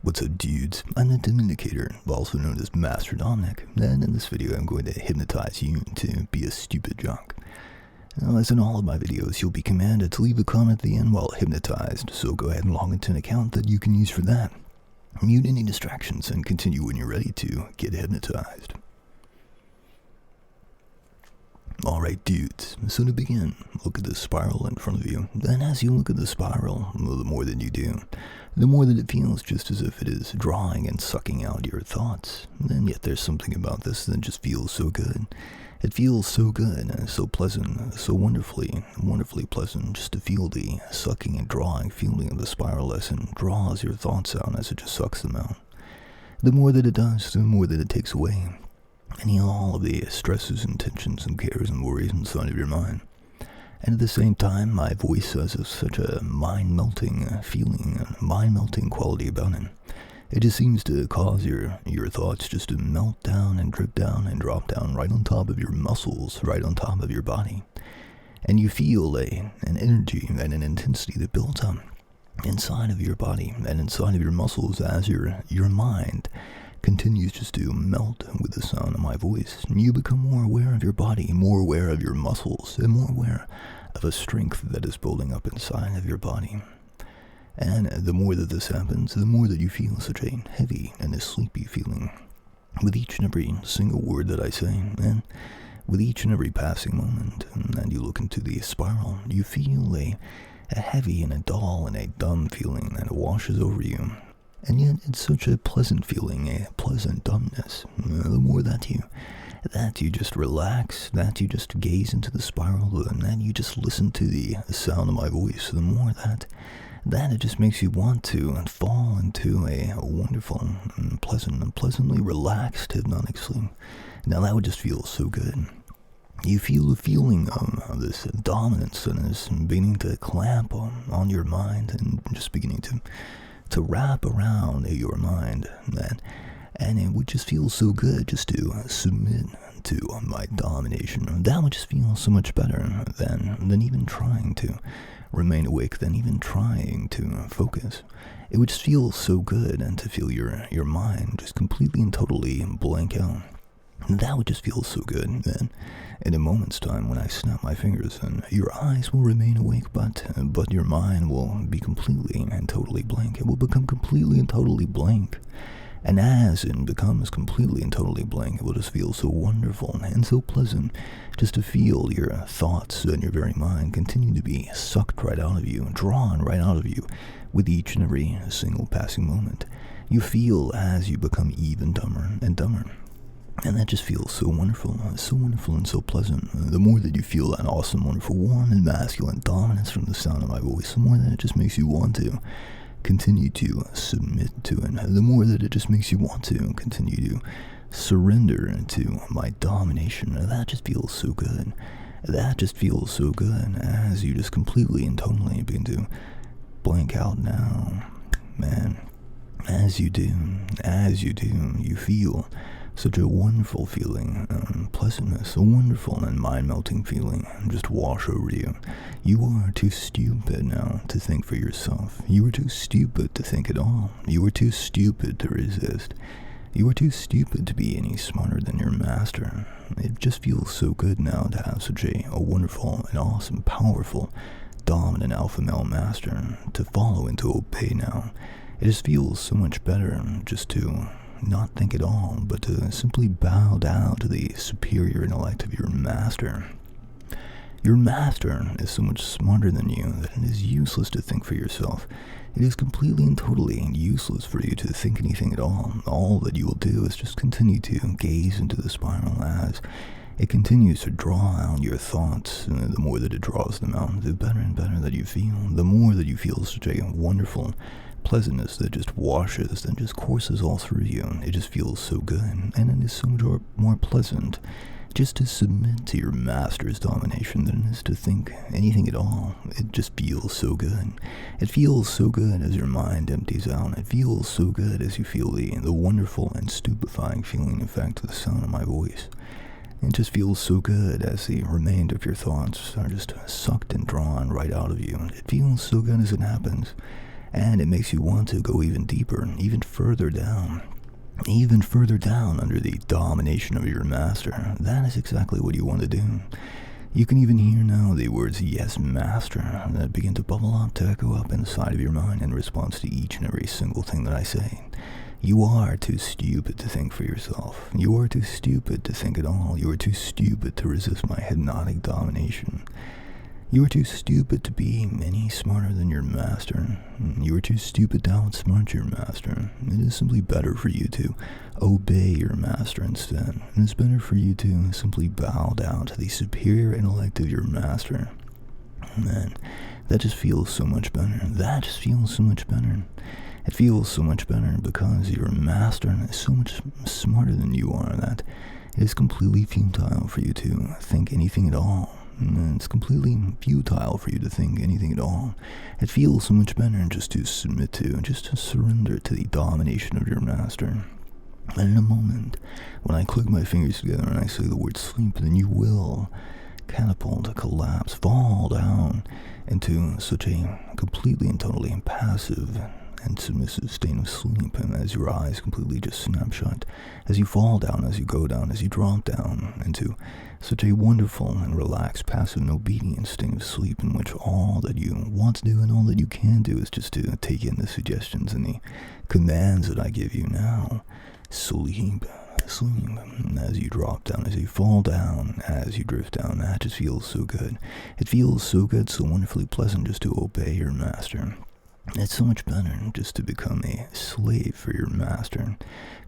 What's up, dudes? I'm the Dominicator, also known as Master Dominic, and in this video I'm going to hypnotize you to be a stupid jock. Now, as in all of my videos, you'll be commanded to leave a comment at the end while hypnotized, so go ahead and log into an account that you can use for that. Mute any distractions and continue when you're ready to get hypnotized. Alright, dudes, so to begin, look at the spiral in front of you. Then as you look at the spiral, the more that you do, the more that it feels just as if it is drawing and sucking out your thoughts. And yet there's something about this that just feels so good. It feels so good, so pleasant, so wonderfully pleasant just to feel the sucking and drawing feeling of the spiral as it draws your thoughts out as it just sucks them out. The more that it does, the more that it takes away all of the stresses and tensions and cares and worries inside of your mind. And at the same time, my voice has such a mind-melting feeling, a mind-melting quality about it. It just seems to cause your thoughts just to melt down and drip down and drop down right on top of your muscles, right on top of your body. And you feel an energy and an intensity that builds up inside of your body and inside of your muscles as your mind continues just to melt with the sound of my voice. You become more aware of your body, more aware of your muscles, and more aware of a strength that is building up inside of your body. And the more that this happens, the more that you feel such a heavy and a sleepy feeling with each and every single word that I say, and with each and every passing moment, and you look into the spiral, you feel a heavy and a dull and a dumb feeling that washes over you. And yet it's such a pleasant feeling, a pleasant dumbness. The more that you just relax, that you just gaze into the spiral, and that you just listen to the sound of my voice, the more that it just makes you want to fall into a wonderful and pleasantly relaxed hypnotic sleep. Now that would just feel so good. You feel the feeling of this dominance and is beginning to clamp on your mind and just beginning to wrap around your mind, and it would just feel so good just to submit to my domination. That would just feel so much better than even trying to remain awake, than even trying to focus. It would just feel so good and to feel your mind just completely and totally blank out. That would just feel so good. Then, in a moment's time, when I snap my fingers, and your eyes will remain awake, but your mind will be completely and totally blank. It will become completely and totally blank. And as it becomes completely and totally blank, it will just feel so wonderful and so pleasant just to feel your thoughts and your very mind continue to be sucked right out of you, drawn right out of you with each and every single passing moment. You feel as you become even dumber and dumber. And that just feels so wonderful and so pleasant. The more that you feel that awesome, wonderful, warm and masculine dominance from the sound of my voice, the more that it just makes you want to continue to submit to it. The more that it just makes you want to continue to surrender to my domination. That just feels so good. That just feels so good as you just completely and totally begin to blank out now. Man, as you do, you feel such a wonderful feeling, pleasantness, a wonderful and mind-melting feeling just wash over you. You are too stupid now to think for yourself. You are too stupid to think at all. You are too stupid to resist. You are too stupid to be any smarter than your master. It just feels so good now to have such a wonderful and awesome, powerful, dominant alpha male master to follow and to obey now. It just feels so much better just to not think at all, but to simply bow down to the superior intellect of your master. Your master is so much smarter than you that it is useless to think for yourself. It is completely and totally useless for you to think anything at all. All that you will do is just continue to gaze into the spiral as it continues to draw out your thoughts. And the more that it draws them out, the better and better that you feel. The more that you feel such a wonderful pleasantness that just washes, that just courses all through you. It just feels so good, and it is so much more pleasant just to submit to your master's domination than it is to think anything at all. It just feels so good. It feels so good as your mind empties out. It feels so good as you feel the wonderful and stupefying feeling effect of the sound of my voice. It just feels so good as the remainder of your thoughts are just sucked and drawn right out of you. It feels so good as it happens. And it makes you want to go even deeper, even further down under the domination of your master. That is exactly what you want to do. You can even hear now the words, yes, master, that begin to bubble up, to echo up inside of your mind in response to each and every single thing that I say. You are too stupid to think for yourself. You are too stupid to think at all. You are too stupid to resist my hypnotic domination. You are too stupid to be any smarter than your master. You are too stupid to outsmart your master. It is simply better for you to obey your master instead. It is better for you to simply bow down to the superior intellect of your master. Man, that just feels so much better. That just feels so much better. It feels so much better because your master is so much smarter than you are that it is completely futile for you to think anything at all. It's completely futile for you to think anything at all. It feels so much better just to submit to, just to surrender to the domination of your master. And in a moment, when I click my fingers together and I say the word sleep, then you will catapult, collapse, fall down into such a completely and totally passive and submissive state of sleep, and as your eyes completely just snap shut, as you fall down, as you go down, as you drop down into such a wonderful and relaxed, passive and obedient state of sleep in which all that you want to do and all that you can do is just to take in the suggestions and the commands that I give you now. Sleep, sleep, and as you drop down, as you fall down, as you drift down, that just feels so good. It feels so good, so wonderfully pleasant just to obey your master. It's so much better just to become a slave for your master.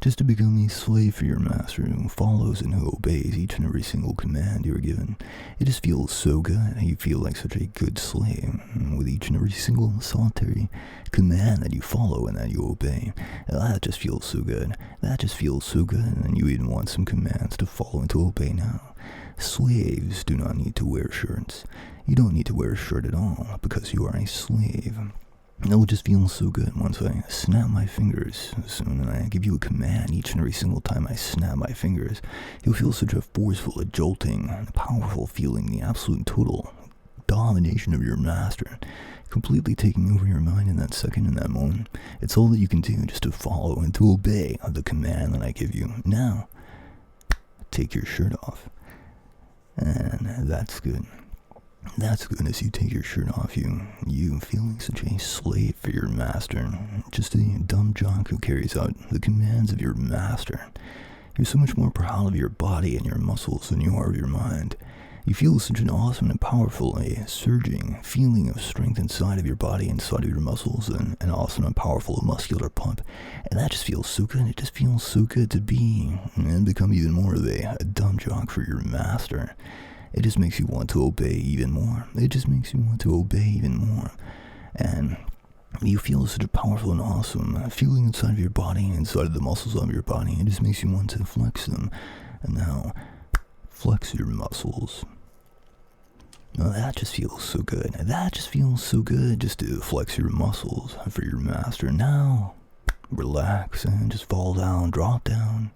Just to become a slave for your master who follows and who obeys each and every single command you are given. It just feels so good. You feel like such a good slave with each and every single solitary command that you follow and that you obey. That just feels so good. That just feels so good. And you even want some commands to follow and to obey now. Slaves do not need to wear shirts. You don't need to wear a shirt at all because you are a slave. It will just feel so good once I snap my fingers. So when I give you a command each and every single time I snap my fingers, you'll feel such a forceful, a jolting, a powerful feeling, the absolute total domination of your master, completely taking over your mind in that second, in that moment. It's all that you can do just to follow and to obey the command that I give you. Now, take your shirt off. And that's good. That's good. As you take your shirt off, you feeling such a slave for your master, just a dumb jock who carries out the commands of your master. You're so much more proud of your body and your muscles than you are of your mind. You feel such an awesome and powerful, a surging feeling of strength inside of your body, inside of your muscles, and an awesome and powerful muscular pump. And that just feels so good. It just feels so good to be and become even more of a dumb jock for your master. It just makes you want to obey even more. It just makes you want to obey even more. And you feel such a powerful and awesome feeling inside of your body, inside of the muscles of your body. It just makes you want to flex them. And now, flex your muscles. Now that just feels so good. That just feels so good just to flex your muscles for your master. Now, relax and just fall down, drop down.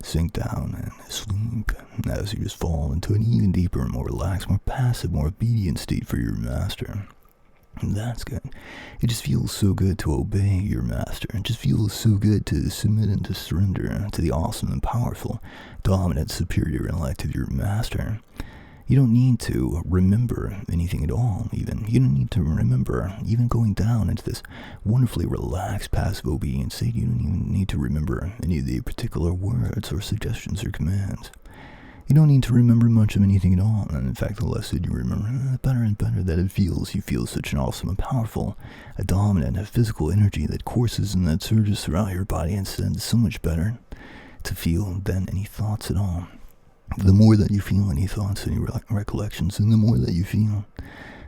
Sink down and sleep as you just fall into an even deeper, more relaxed, more passive, more obedient state for your master. And that's good. It just feels so good to obey your master. It just feels so good to submit and to surrender to the awesome and powerful, dominant, superior intellect of your master. You don't need to remember anything at all, even. You don't need to remember even going down into this wonderfully relaxed, passive, obedient state. You don't even need to remember any of the particular words or suggestions or commands. You don't need to remember much of anything at all. And in fact, the less that you remember, the better and better that it feels. You feel such an awesome and powerful, a dominant, a physical energy that courses and that surges throughout your body and sends so much better to feel than any thoughts at all. The more that you feel any thoughts, any recollections, and the more that you feel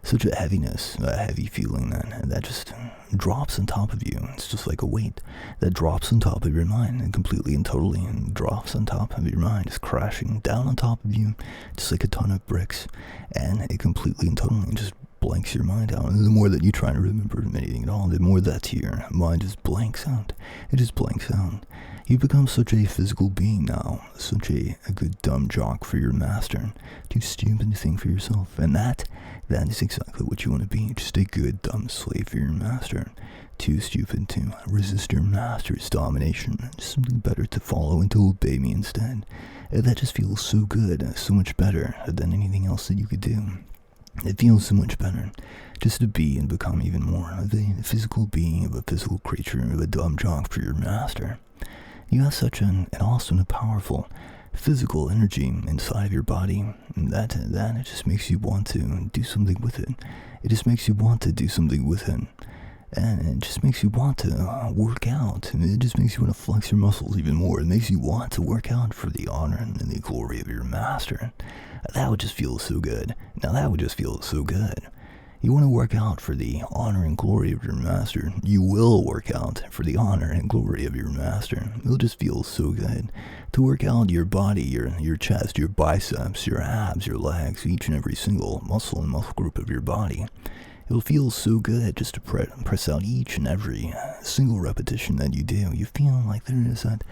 such a heaviness, a heavy feeling that just drops on top of you. It's just like a weight that drops on top of your mind and completely and totally and drops on top of your mind, just crashing down on top of you, just like a ton of bricks, and it completely and totally just blanks your mind out. And the more that you try to remember anything at all, the more that your mind just blanks out. It just blanks out. You become such a physical being now, such a good dumb jock for your master, too stupid to think for yourself, and that is exactly what you want to be, just a good dumb slave for your master, too stupid to resist your master's domination, just something better to follow and to obey me instead. That just feels so good, so much better than anything else that you could do. It feels so much better just to be and become even more of a physical being, of a physical creature, of a dumb jock for your master. You have such an awesome and powerful physical energy inside of your body that it just makes you want to do something with it. It just makes you want to do something with it. And it just makes you want to work out. It just makes you want to flex your muscles even more. It makes you want to work out for the honor and the glory of your master. That would just feel so good. Now that would just feel so good. You want to work out for the honor and glory of your master. You will work out for the honor and glory of your master. It'll just feel so good to work out your body, your chest, your biceps, your abs, your legs, each and every single muscle and muscle group of your body. It'll feel so good just to press out each and every single repetition that you do. You feel like there is that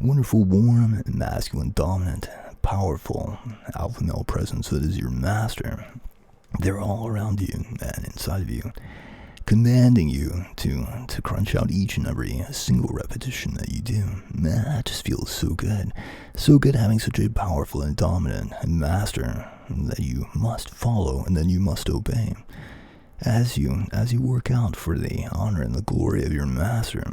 wonderful, warm, masculine, dominant, powerful alpha male presence that is your master. They're all around you and inside of you, commanding you to crunch out each and every single repetition that you do. Man, that just feels so good. So good having such a powerful and dominant master that you must follow and then you must obey. As you work out for the honor and the glory of your master,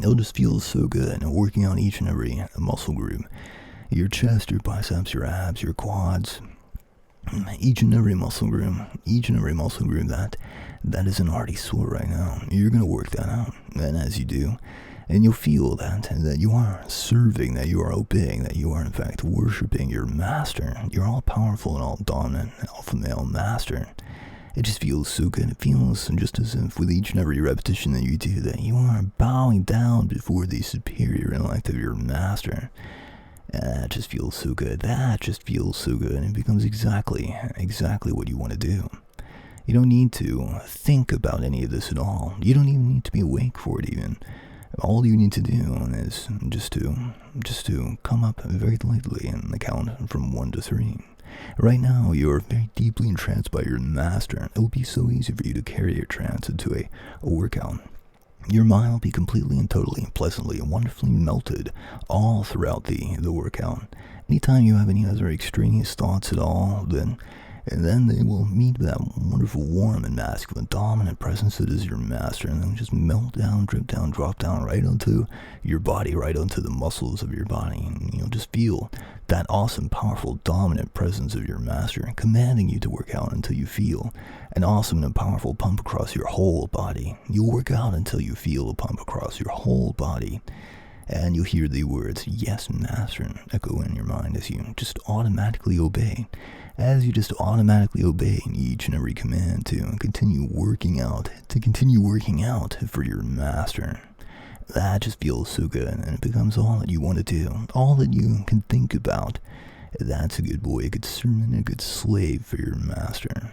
it'll just feel so good working out each and every muscle group. Your chest, your biceps, your abs, your quads, each and every muscle group that isn't already sore right now. You're going to work that out. And as you do, and you'll feel that you are serving, that you are obeying, that you are in fact worshiping your master, your all-powerful and all-dominant alpha male master. It just feels so good. It feels just as if with each and every repetition that you do, that you are bowing down before the superior intellect of your master. That just feels so good. That just feels so good. And it becomes exactly what you want to do. You don't need to think about any of this at all. You don't even need to be awake for it even. All you need to do is just to come up very lightly and count from 1 to 3. Right now, you're very deeply entranced by your master. It will be so easy for you to carry your trance into a workout. Your mind will be completely and totally, pleasantly and wonderfully melted all throughout the workout. Anytime you have any other extraneous thoughts at all, then they will meet that wonderful, warm and masculine, dominant presence that is your master, and they'll just melt down, drip down, drop down right onto your body, right onto the muscles of your body, and you'll just feel that awesome, powerful, dominant presence of your master, commanding you to work out until you feel an awesome and powerful pump across your whole body. You'll work out until you feel a pump across your whole body, and you'll hear the words, "Yes, master," echo in your mind as you just automatically obey. As you just automatically obey each and every command to continue working out for your master. That just feels so good, and it becomes all that you want to do, all that you can think about. That's a good boy, a good servant, a good slave for your master.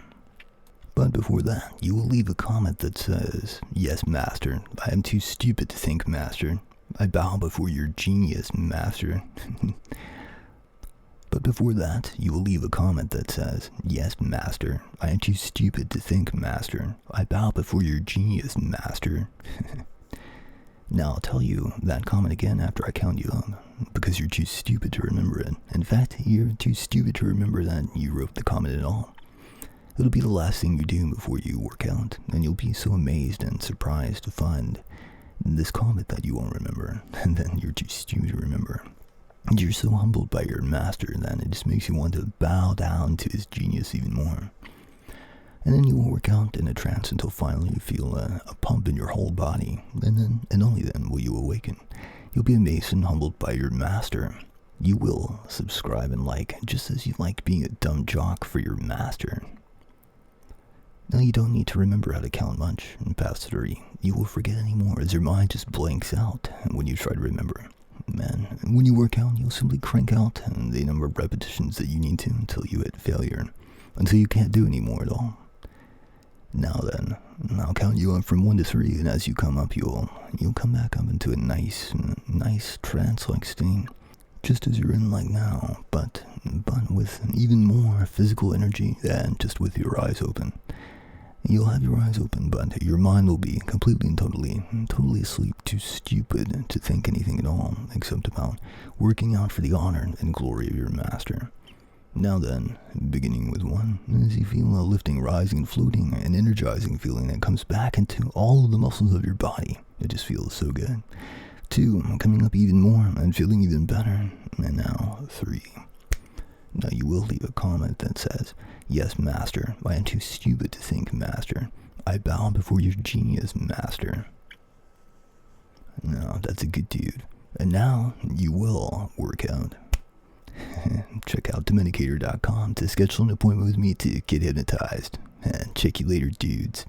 But before that, you will leave a comment that says, "Yes, master, I am too stupid to think, master. I bow before your genius, master." But before that, you will leave a comment that says, "Yes, master, I am too stupid to think, master. I bow before your genius, master." Now I'll tell you that comment again after I count you up, because you're too stupid to remember it. In fact, you're too stupid to remember that you wrote the comment at all. It'll be the last thing you do before you work out, and you'll be so amazed and surprised to find this comment that you won't remember, and then you're too stupid to remember. You're so humbled by your master that it just makes you want to bow down to his genius even more. And then you will work out in a trance until finally you feel a pump in your whole body, and only then will you awaken. You'll be amazed and humbled by your master. You will subscribe and like, just as you like being a dumb jock for your master. Now you don't need to remember how to count much past 3. You will forget anymore as your mind just blanks out when you try to remember. Man, when you work out, you'll simply crank out the number of repetitions that you need to until you hit failure, until you can't do any more at all. Now then, I'll count you up from 1 to 3, and as you come up, you'll come back up into a nice trance-like state, just as you're in like now, but with even more physical energy than just with your eyes open. You'll have your eyes open, but your mind will be completely and totally asleep, too stupid to think anything at all, except about working out for the honor and glory of your master. Now then, beginning with 1, as you feel a lifting, rising, floating, and energizing feeling that comes back into all of the muscles of your body. It just feels so good. 2, coming up even more and feeling even better. And now 3. Now you will leave a comment that says, "Yes, master, I am too stupid to think, master. I bow before your genius, master." Now, that's a good dude. And now, you will work out. Check out Dominicator.com to schedule an appointment with me to get hypnotized. And check you later, dudes.